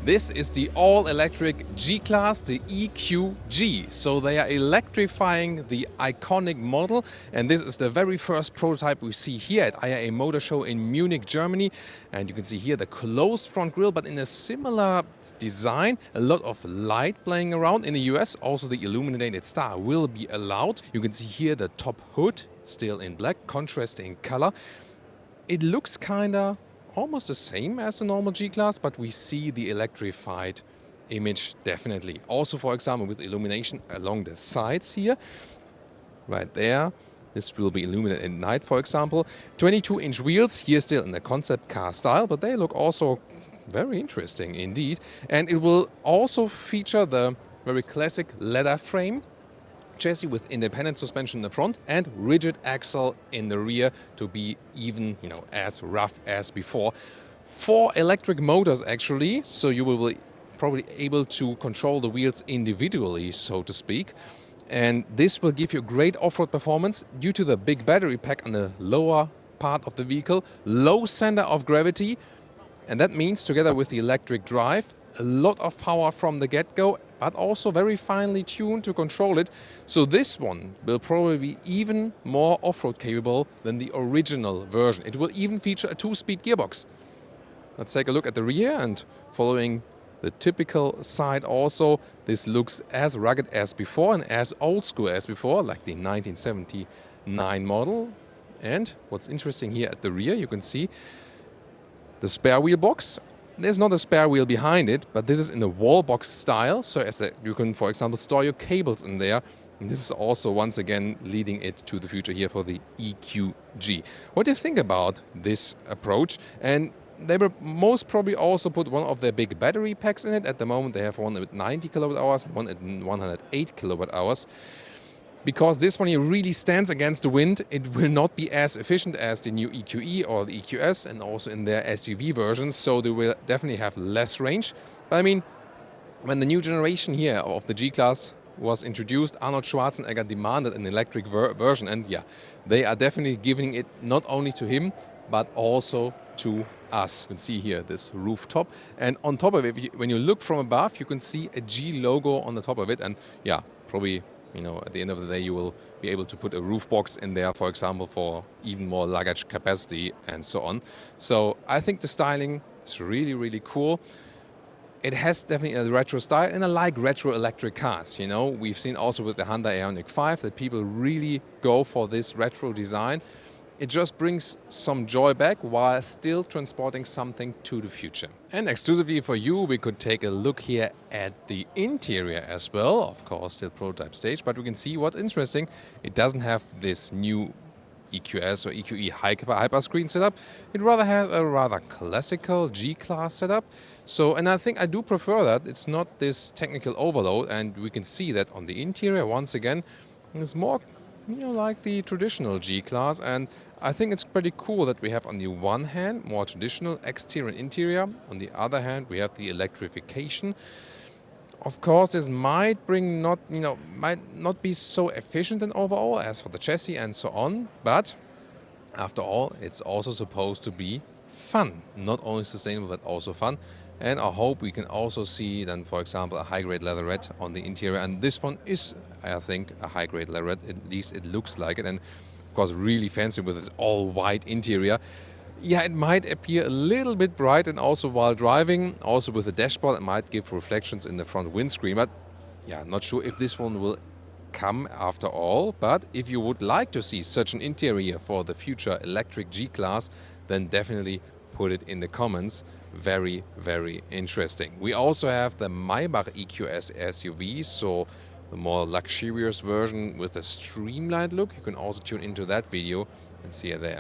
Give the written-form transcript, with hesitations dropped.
This is the all-electric G-Class, the EQG. So they are electrifying the iconic model, and this is the very first prototype we see here at IAA Motor Show in Munich, Germany. And you can see here the closed front grille, but in a similar design, a lot of light playing around. In the US, also the illuminated star will be allowed. You can see here the top hood, still in black, contrasting color. It looks kinda almost the same as the normal G-Class, but we see the electrified image definitely. Also, for example, with illumination along the sides here, right there. This will be illuminated at night, for example. 22-inch wheels, here still in the concept car style, but they look also very interesting indeed. And it will also feature the very classic leather frame chassis with independent suspension in the front and rigid axle in the rear to be even, as rough as before. 4 electric motors actually, so you will be probably able to control the wheels individually, so to speak. And this will give you great off-road performance due to the big battery pack on the lower part of the vehicle, low center of gravity, and that means together with the electric drive, a lot of power from the get-go, but also very finely tuned to control it. So this one will probably be even more off-road capable than the original version. It will even feature a 2-speed gearbox. Let's take a look at the rear, and following the typical side also, this looks as rugged as before and as old school as before, like the 1979 model. And what's interesting here at the rear, you can see the spare wheel box. There's not a spare wheel behind it, but this is in the wall box style, so as that you can, for example, store your cables in there. And this is also, once again, leading it to the future here for the EQG. What do you think about this approach? And they will most probably also put one of their big battery packs in it. At the moment, they have one with 90 kilowatt hours, one at 108 kilowatt hours. Because this one here really stands against the wind, it will not be as efficient as the new EQE or the EQS, and also in their SUV versions, so they will definitely have less range. But I mean, when the new generation here of the G-Class was introduced, Arnold Schwarzenegger demanded an electric version, and yeah, they are definitely giving it not only to him, but also to us. You can see here this rooftop, and on top of it, when you look from above, you can see a G logo on the top of it, and yeah, probably at the end of the day, you will be able to put a roof box in there, for example, for even more luggage capacity and so on. So I think the styling is really, really cool. It has definitely a retro style, and I like retro electric cars. We've seen also with the Hyundai Ioniq 5 that people really go for this retro design. It just brings some joy back while still transporting something to the future. And exclusively for you, we could take a look here at the interior as well. Of course, still prototype stage, but we can see what's interesting. It doesn't have this new EQS or EQE hyperscreen setup. It rather has a rather classical G-Class setup. So, and I think I do prefer that. It's not this technical overload, and we can see that on the interior, once again, it's more like the traditional G-Class, and I think it's pretty cool that we have on the one hand more traditional exterior and interior, on the other hand we have the electrification. Of course, this might not be so efficient in overall as for the chassis and so on, but after all, it's also supposed to be fun, not only sustainable but also fun. And I hope we can also see then, for example, a high-grade leatherette on the interior. And this one is, I think, a high-grade leatherette. At least it looks like it. And of course, really fancy with its all-white interior. Yeah, it might appear a little bit bright, and also while driving, also with the dashboard, it might give reflections in the front windscreen. But yeah, not sure if this one will come after all. But if you would like to see such an interior for the future electric G-Class, then definitely put it in the comments. Very, very interesting. We also have the Maybach Eqs SUV, so the more luxurious version with a streamlined look. You can also tune into that video and see it there.